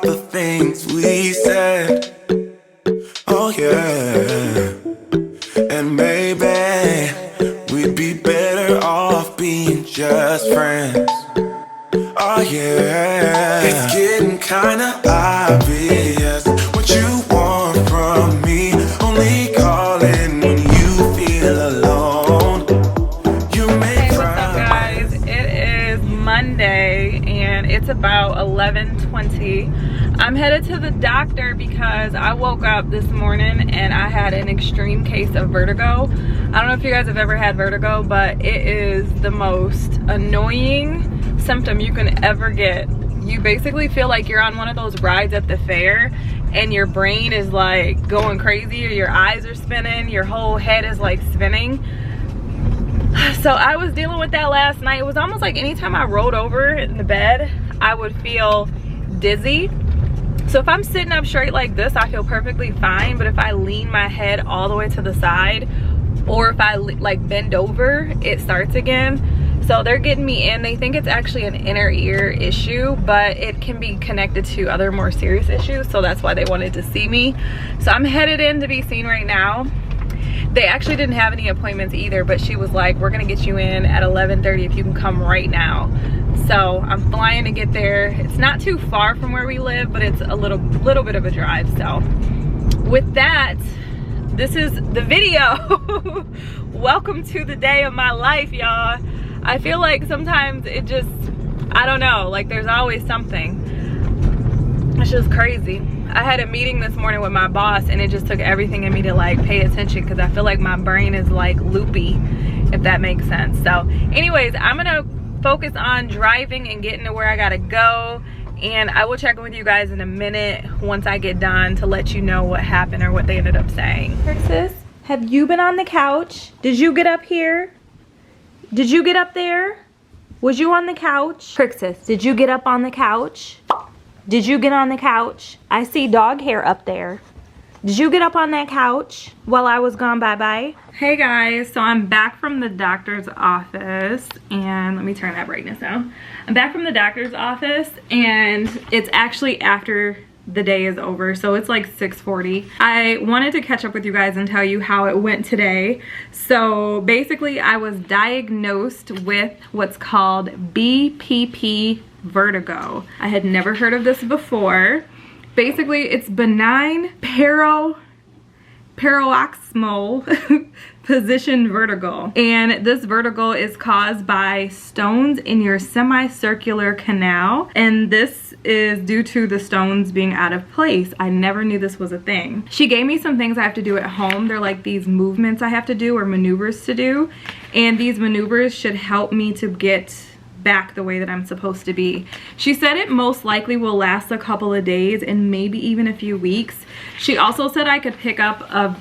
the things we said. Oh yeah. And maybe we'd be better off being just friends. Oh yeah. It's getting kinda obvious what you want from me. Only calling when you feel alone. You make Hey, what's up guys? It is Monday and it's about 11:20. I'm headed to the doctor because I woke up this morning and I had an extreme case of vertigo. I don't know if you guys have ever had vertigo, but it is the most annoying symptom you can ever get. You basically feel like you're on one of those rides at the fair and your brain is like going crazy, or your eyes are spinning, your whole head is like spinning. So I was dealing with that last night. It was almost like anytime I rolled over in the bed, I would feel dizzy. So if I'm sitting up straight like this, I feel perfectly fine. But if I lean my head all the way to the side, or if I like bend over, it starts again. So they're getting me in. They think it's actually an inner ear issue, but it can be connected to other more serious issues. So that's why they wanted to see me. So I'm headed in to be seen right now. They actually didn't have any appointments either, but she was like, we're gonna get you in at 11:30 if you can come right now. So I'm flying to get there. It's not too far from where we live, but it's a little bit of a drive. So with that, this is the video. Welcome to the day of my life, y'all. I feel like sometimes it just, I don't know, like there's always something. It's just crazy. I had a meeting this morning with my boss and it just took everything in me to like pay attention, because I feel like my brain is like loopy, if that makes sense. So anyways, I'm gonna focus on driving and getting to where I gotta go, and I will check in with you guys in a minute once I get done to let you know what happened or what they ended up saying. Kristyn, have you been on the couch? Did you get up here? Did you get up there? Was you on the couch? Kristyn, did you get up on the couch? Did you get on the couch? I see dog hair up there. Did you get up on that couch while I was gone? Bye-bye. Hey guys, so I'm back from the doctor's office, and let me turn that brightness down. I'm back from the doctor's office, and it's actually after the day is over, so it's like 6:40. I wanted to catch up with you guys and tell you how it went today. So basically I was diagnosed with what's called BPPV Vertigo. I had never heard of this before. Basically it's benign paroxysmal position vertigo, and this vertigo is caused by stones in your semicircular canal, and this is due to the stones being out of place. I never knew this was a thing. She gave me some things I have to do at home. They're like these movements I have to do, or maneuvers to do, and these maneuvers should help me to get back the way that I'm supposed to be. She said it most likely will last a couple of days and maybe even a few weeks. She also said I could pick up a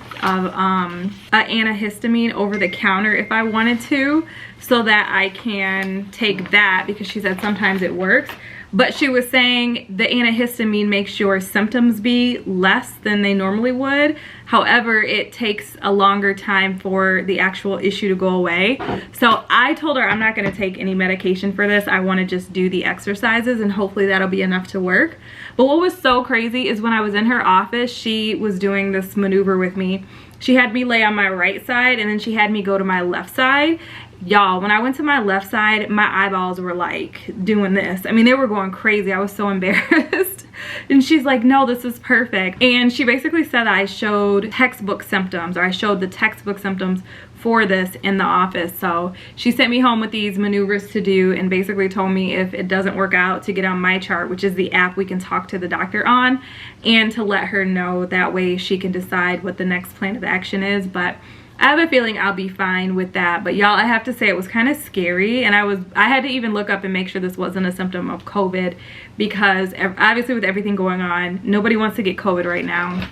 antihistamine over the counter if I wanted to, so that I can take that, because she said sometimes it works. But she was saying the antihistamine makes your symptoms be less than they normally would. However, it takes a longer time for the actual issue to go away. So I told her I'm not going to take any medication for this. I want to just do the exercises, and hopefully that'll be enough to work. But what was so crazy is when I was in her office, she was doing this maneuver with me. She had me lay on my right side, and then she had me go to my left side. Y'all, when I went to my left side, my eyeballs were like doing this. I mean, they were going crazy. I was so embarrassed. And she's like, no, this is perfect. And she basically said I showed textbook symptoms, or I showed the textbook symptoms for this in the office. So she sent me home with these maneuvers to do, and basically told me if it doesn't work out to get on my chart, which is the app we can talk to the doctor on, and to let her know. That way she can decide what the next plan of action is. But I have a feeling I'll be fine with that. But y'all, I have to say it was kind of scary, and I had to even look up and make sure this wasn't a symptom of COVID, because obviously with everything going on, nobody wants to get COVID right now.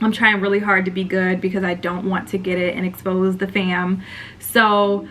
I'm trying really hard to be good because I don't want to get it and expose the fam. So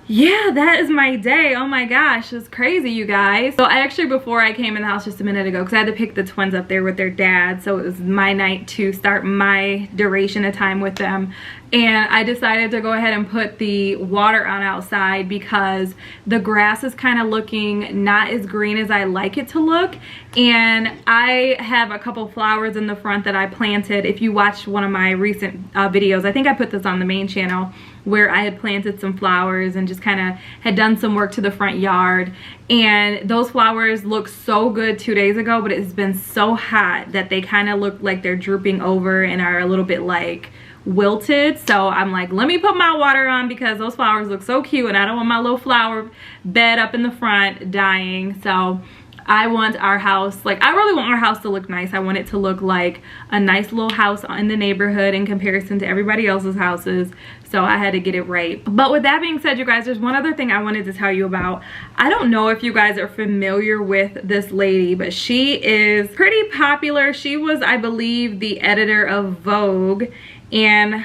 yeah, that is my day. Oh my gosh, it's crazy, you guys. So I actually, before I came in the house just a minute ago, because I had to pick the twins up there with their dad, so it was my night to start my duration of time with them. And I decided to go ahead and put the water on outside because the grass is kind of looking not as green as I like it to look. And I have a couple flowers in the front that I planted. If you watched one of my recent videos, I think I put this on the main channel, where I had planted some flowers and just kind of had done some work to the front yard. And those flowers looked so good 2 days ago, but it's been so hot that they kind of look like they're drooping over and are a little bit like wilted. So I'm like, let me put my water on because those flowers look so cute and I don't want my little flower bed up in the front dying. So I want our house, like, I really want our house to look nice. I want it to look like a nice little house in the neighborhood in comparison to everybody else's houses. So I had to get it right. But with that being said, you guys, there's one other thing I wanted to tell you about. I don't know if you guys are familiar with this lady, but she is pretty popular. She was, I believe, the editor of Vogue, and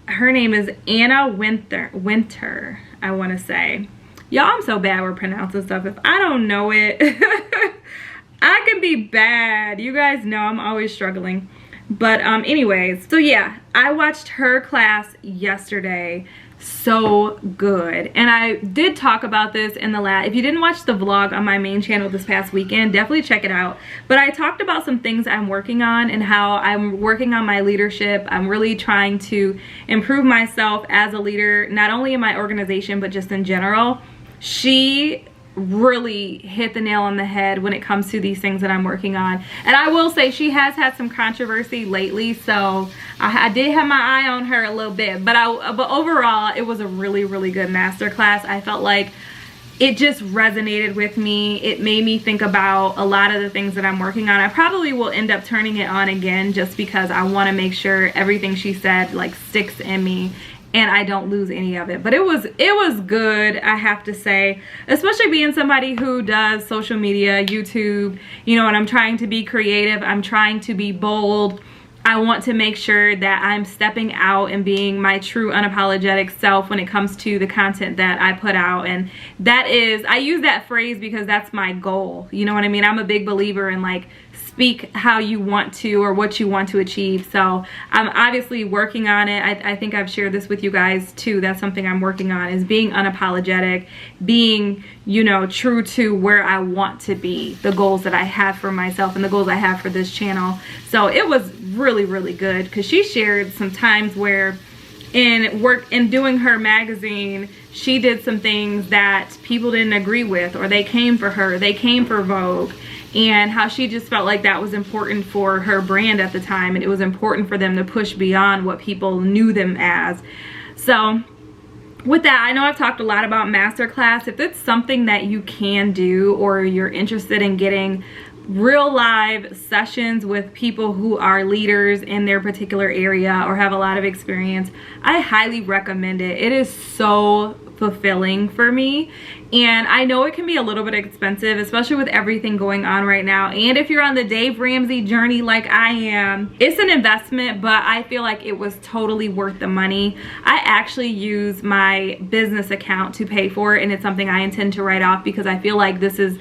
her name is Anna Winter, I want to say. Y'all, I'm so bad with pronouncing stuff. If I don't know it, I can be bad. You guys know I'm always struggling. But anyways, so yeah, I watched her class yesterday. So good. And I did talk about this in the last, if you didn't watch the vlog on my main channel this past weekend, definitely check it out. But I talked about some things I'm working on and how I'm working on my leadership. I'm really trying to improve myself as a leader, not only in my organization, but just in general. She really hit the nail on the head when it comes to these things that I'm working on. And I will say she has had some controversy lately, so I did have my eye on her a little bit. But overall, it was a really, really good masterclass. I felt like it just resonated with me. It made me think about a lot of the things that I'm working on. I probably will end up turning it on again just because I want to make sure everything she said like sticks in me and I don't lose any of it. But it was good, I have to say, especially being somebody who does social media, YouTube, you know, and I'm trying to be creative, I'm trying to be bold. I want to make sure that I'm stepping out and being my true unapologetic self when it comes to the content that I put out. And that is, I use that phrase because that's my goal. You know what I mean? I'm a big believer in like, speak how you want to or what you want to achieve. So I'm obviously working on it. I think I've shared this with you guys too. That's something I'm working on, is being unapologetic, being, you know, true to where I want to be, the goals that I have for myself and the goals I have for this channel. So it was really, really good because she shared some times where in doing her magazine, she did some things that people didn't agree with, or they came for her, they came for Vogue, and how she just felt like that was important for her brand at the time, and it was important for them to push beyond what people knew them as. So with that, I know I've talked a lot about masterclass. If it's something that you can do, or you're interested in getting real live sessions with people who are leaders in their particular area or have a lot of experience, I highly recommend it. It is so fulfilling for me, and I know it can be a little bit expensive, especially with everything going on right now. And if you're on the Dave Ramsey journey like I am, it's an investment, but I feel like it was totally worth the money. I actually use my business account to pay for it, and it's something I intend to write off because I feel like this is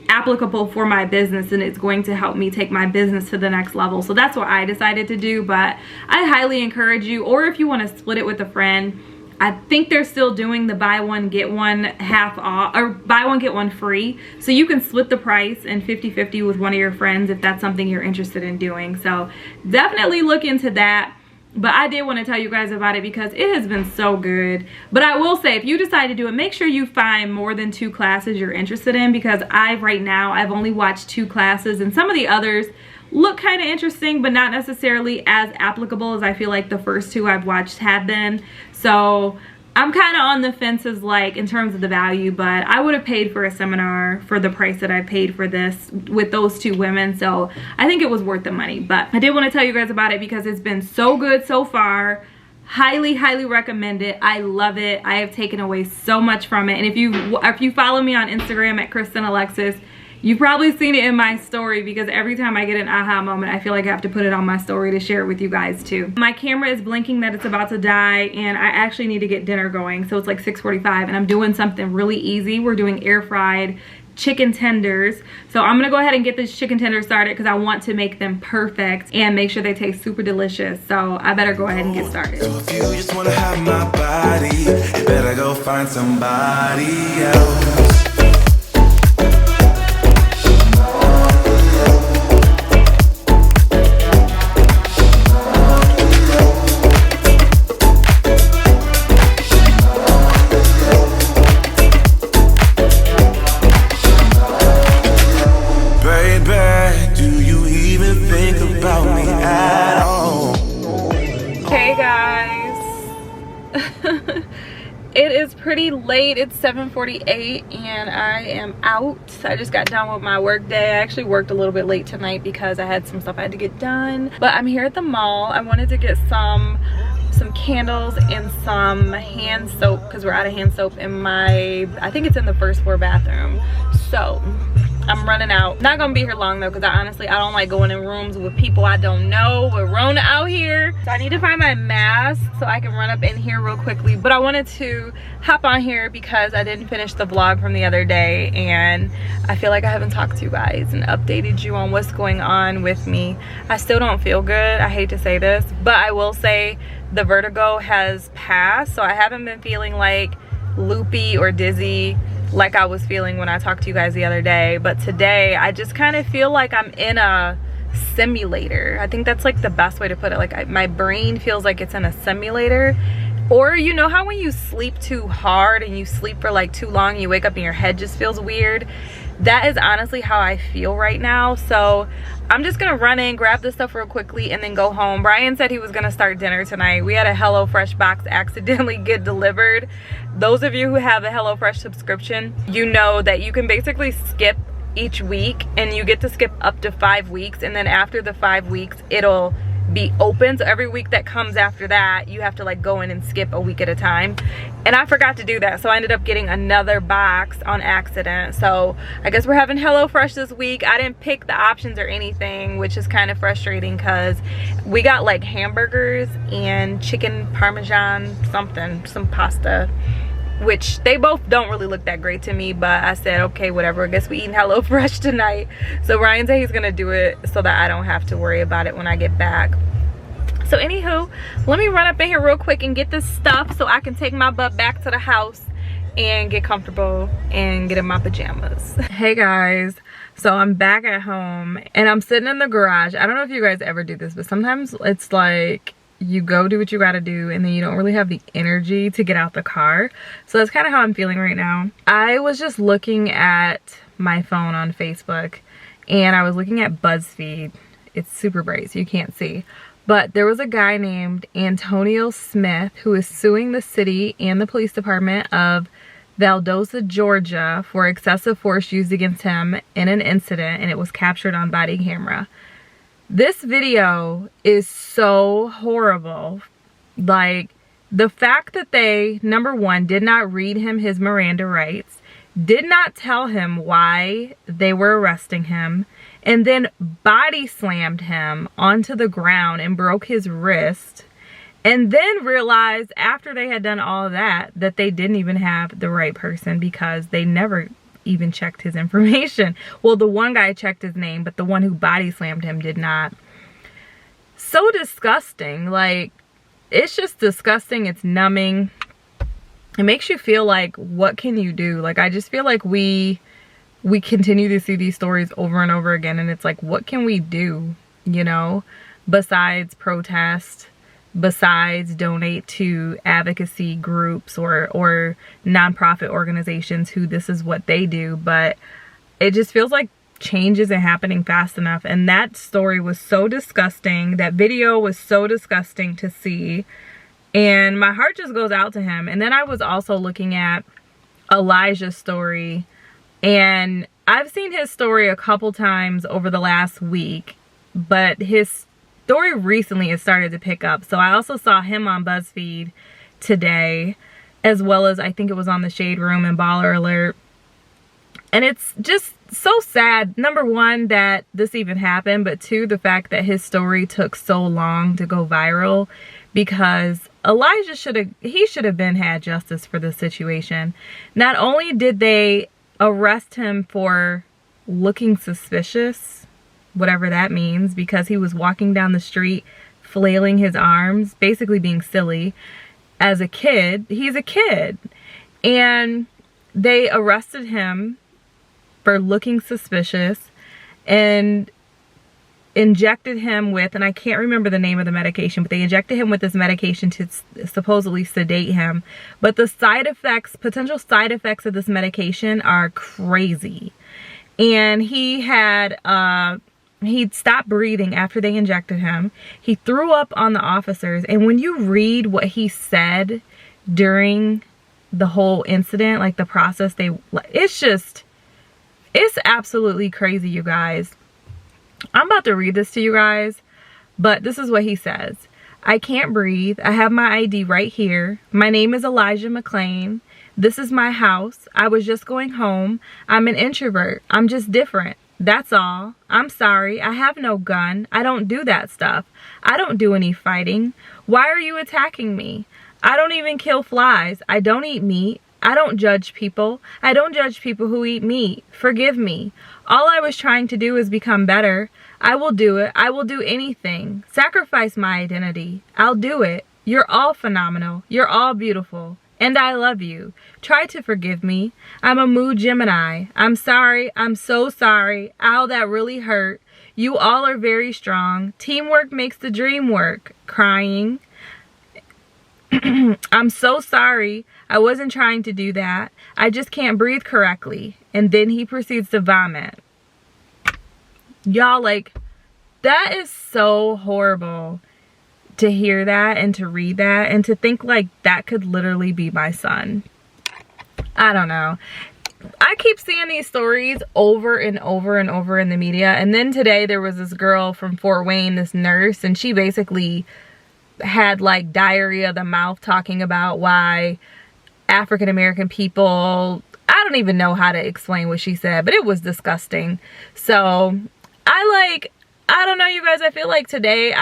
applicable for my business and it's going to help me take my business to the next level. So that's what I decided to do. But I highly encourage you, or if you want to split it with a friend, I think they're still doing the buy one get one half off, or buy one get one free, so you can split the price and 50-50 with one of your friends if that's something you're interested in doing. So definitely look into that. But I did want to tell you guys about it because it has been so good. But I will say, if you decide to do it, make sure you find more than 2 classes you're interested in, because right now I've only watched 2 classes, and some of the others look kind of interesting but not necessarily as applicable as I feel like the first 2 I've watched have been. So I'm kind of on the fences, like, in terms of the value, but I would have paid for a seminar for the price that I paid for this with those 2 women. So I think it was worth the money. But I did want to tell you guys about it because it's been so good so far. Highly, highly recommend it. I love it. I have taken away so much from it. And if you follow me on Instagram at Kristyn Alexis, you've probably seen it in my story, because every time I get an aha moment, I feel like I have to put it on my story to share it with you guys too. My camera is blinking that it's about to die, and I actually need to get dinner going. So it's like 6:45 and I'm doing something really easy. We're doing air fried chicken tenders. So I'm gonna go ahead and get this chicken tender started because I want to make them perfect and make sure they taste super delicious. So I better go ahead and get started. So if you just wanna have my body, you better go find somebody else. is pretty late. It's 7:48 and I am out. I just got done with my work day. I actually worked a little bit late tonight because I had some stuff I had to get done. But I'm here at the mall. I wanted to get some candles and some hand soap because we're out of hand soap in my, I think it's in the first floor bathroom. So I'm running out. Not gonna be here long though, because honestly I don't like going in rooms with people I don't know. We're Rona out here. So I need to find my mask so I can run up in here real quickly. But I wanted to hop on here because I didn't finish the vlog from the other day and I feel like I haven't talked to you guys and updated you on what's going on with me. I still don't feel good. I hate to say this, but I will say the vertigo has passed. So I haven't been feeling like loopy or dizzy like I was feeling when I talked to you guys the other day. But today I just kind of feel like I'm in a simulator. I think that's like the best way to put it. Like my brain feels like it's in a simulator. Or you know how when you sleep too hard and you sleep for like too long, you wake up and your head just feels weird? That is honestly how I feel right now. So I'm just gonna run in, grab this stuff real quickly, and then go home. Brian said he was gonna start dinner tonight. We had a HelloFresh box accidentally get delivered. Those of you who have a HelloFresh subscription, you know that you can basically skip each week and you get to skip up to 5 weeks, and then after the 5 weeks it'll be open. So every week that comes after that, you have to like go in and skip a week at a time. And I forgot to do that, so I ended up getting another box on accident. So I guess we're having HelloFresh this week. I didn't pick the options or anything, which is kind of frustrating because we got like hamburgers and chicken parmesan something, some pasta, which they both don't really look that great to me, but I said okay, whatever, I guess we eating HelloFresh tonight. So Ryan said he's gonna do it so that I don't have to worry about it when I get back. So anywho, let me run up in here real quick and get this stuff so I can take my butt back to the house and get comfortable and get in my pajamas. Hey guys, so I'm back at home and I'm sitting in the garage. I don't know if you guys ever do this, but sometimes it's like you go do what you gotta do and then you don't really have the energy to get out the car. So that's kind of how I'm feeling right now. I was just looking at my phone on Facebook and I was looking at BuzzFeed. It's super bright so you can't see, but there was a guy named Antonio Smith who is suing the city and the police department of Valdosta, Georgia for excessive force used against him in an incident, and it was captured on body camera. This video is so horrible. Like, the fact that they, number one, did not read him his Miranda rights, did not tell him why they were arresting him, and then body slammed him onto the ground and broke his wrist, and then realized after they had done all of that that they didn't even have the right person because they never even checked his information. Well, the one guy checked his name, but the one who body slammed him did not. So disgusting. Like, it's just disgusting. It's numbing. It makes you feel like, what can you do? Like, I just feel like we continue to see these stories over and over again, and it's like, what can we do, you know, besides protest, besides donate to advocacy groups or nonprofit organizations who this is what they do. But it just feels like change isn't happening fast enough. And that story was so disgusting. That video was so disgusting to see. And my heart just goes out to him. And then I was also looking at Elijah's story. And I've seen his story a couple times over the last week. But his story recently has started to pick up. So I also saw him on BuzzFeed today, as well as I think it was on the Shade Room and Baller Alert. And it's just so sad, number one, that this even happened, but two, the fact that his story took so long to go viral, because Elijah should have had justice for this situation. Not only did they arrest him for looking suspicious, whatever that means, because he was walking down the street flailing his arms, basically being silly. As a kid, he's a kid. And they arrested him for looking suspicious and injected him with, and I can't remember the name of the medication, but they injected him with this medication to supposedly sedate him. But the side effects, potential side effects of this medication are crazy. And he had, he'd stopped breathing after they injected him. He threw up on the officers. And when you read what he said during the whole incident, like the process it's absolutely crazy, you guys. I'm about to read this to you guys, but this is what he says. I can't breathe. I have my ID right here. My name is Elijah McClain. This is my house. I was just going home. I'm an introvert. I'm just different. That's all. I'm sorry. I have no gun. I don't do that stuff. I don't do any fighting. Why are you attacking me? I don't even kill flies. I don't eat meat. I don't judge people. I don't judge people who eat meat. Forgive me. All I was trying to do is become better. I will do it. I will do anything. Sacrifice my identity. I'll do it. You're all phenomenal. You're all beautiful. And I love you. Try to forgive me. I'm a mood Gemini. I'm sorry. I'm so sorry. Ow, that really hurt. You all are very strong. Teamwork makes the dream work. Crying. I'm so sorry. I wasn't trying to do that. I just can't breathe correctly. And then he proceeds to vomit. Y'all, like, that is so horrible to hear that and to read that and to think like that could literally be my son. I don't know. I keep seeing these stories over and over and over in the media. And then today there was this girl from Fort Wayne, this nurse, and she basically had like diarrhea of the mouth talking about why African American people, I don't even know how to explain what she said, but it was disgusting. So I don't know, you guys, I feel like today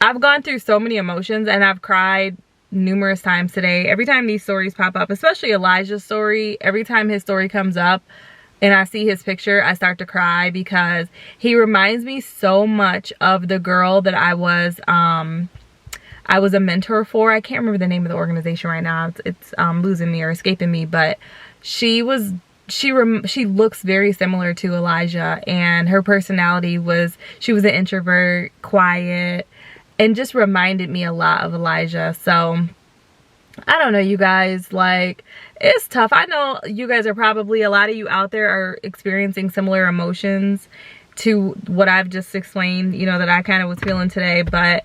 I've gone through so many emotions and I've cried numerous times today. Every time these stories pop up, especially Elijah's story, every time his story comes up and I see his picture, I start to cry because he reminds me so much of the girl that I was a mentor for. I can't remember the name of the organization right now. It's losing me or escaping me, but she looks very similar to Elijah, and her personality she was an introvert, quiet, and just reminded me a lot of Elijah. So I don't know, you guys, like, it's tough. I know you guys are probably, a lot of you out there are experiencing similar emotions to what I've just explained, you know, that I kind of was feeling today, but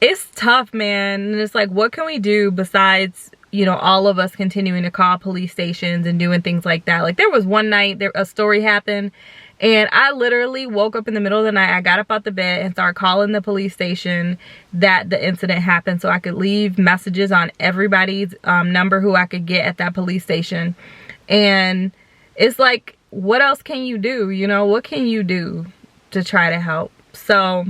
it's tough, man. And it's like, what can we do besides, you know, all of us continuing to call police stations and doing things like that? Like, there was one night a story happened and I literally woke up in the middle of the night. I got up out the bed and started calling the police station that the incident happened so I could leave messages on everybody's number who I could get at that police station. And it's like, what else can you do? You know, what can you do to try to help? So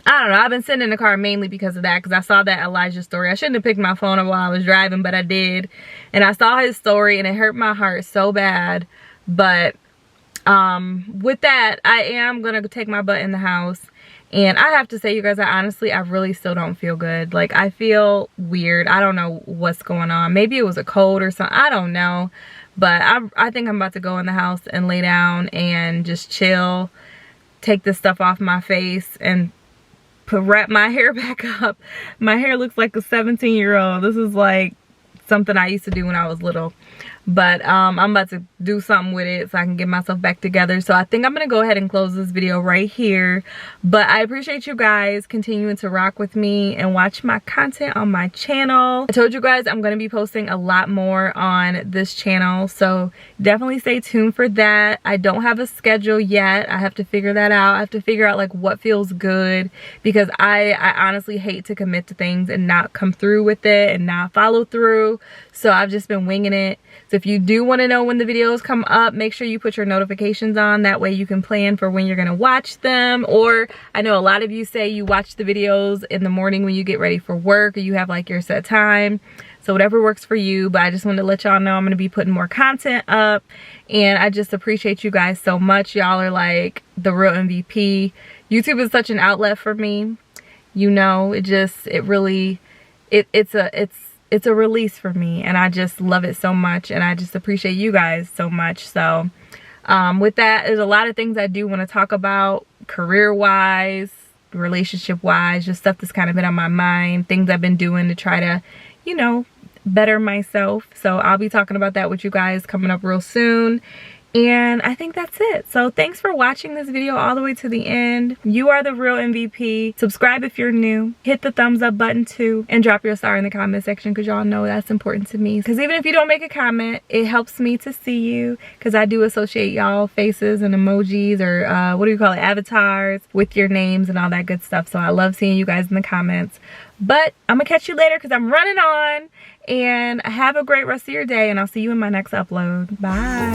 I don't know. I've been sitting in the car mainly because of that, because I saw that Elijah story. I shouldn't have picked my phone up while I was driving, but I did. And I saw his story and it hurt my heart so bad. But with that, I am going to take my butt in the house. And I have to say, you guys, I really still don't feel good. Like, I feel weird. I don't know what's going on. Maybe it was a cold or something. I don't know. But I think I'm about to go in the house and lay down and just chill. Take this stuff off my face and wrap my hair back up. My hair looks like a 17-year-old. This is like something I used to do when I was little. But I'm about to do something with it so I can get myself back together. So I think I'm going to go ahead and close this video right here. But I appreciate you guys continuing to rock with me and watch my content on my channel. I told you guys I'm going to be posting a lot more on this channel. So definitely stay tuned for that. I don't have a schedule yet. I have to figure that out. I have to figure out like what feels good, because I honestly hate to commit to things and not come through with it and not follow through. So I've just been winging it. So if you do want to know when the videos come up, make sure you put your notifications on. That way you can plan for when you're going to watch them. Or I know a lot of you say you watch the videos in the morning when you get ready for work, or you have like your set time. So whatever works for you. But I just wanted to let y'all know I'm going to be putting more content up. And I just appreciate you guys so much. Y'all are like the real MVP. YouTube is such an outlet for me. You know, it's a release for me, and I just love it so much, and I just appreciate you guys so much. So with that, there's a lot of things I do want to talk about, career-wise, relationship-wise, just stuff that's kind of been on my mind, things I've been doing to try to, you know, better myself. So I'll be talking about that with you guys coming up real soon. And I think that's it. So thanks for watching this video all the way to the end. You are the real MVP. Subscribe if you're new. Hit the thumbs up button too. And drop your star in the comment section because y'all know that's important to me. Because even if you don't make a comment, it helps me to see you. Because I do associate y'all faces and emojis or what do you call it, avatars with your names and all that good stuff. So I love seeing you guys in the comments. But I'm going to catch you later because I'm running on. And have a great rest of your day. And I'll see you in my next upload. Bye.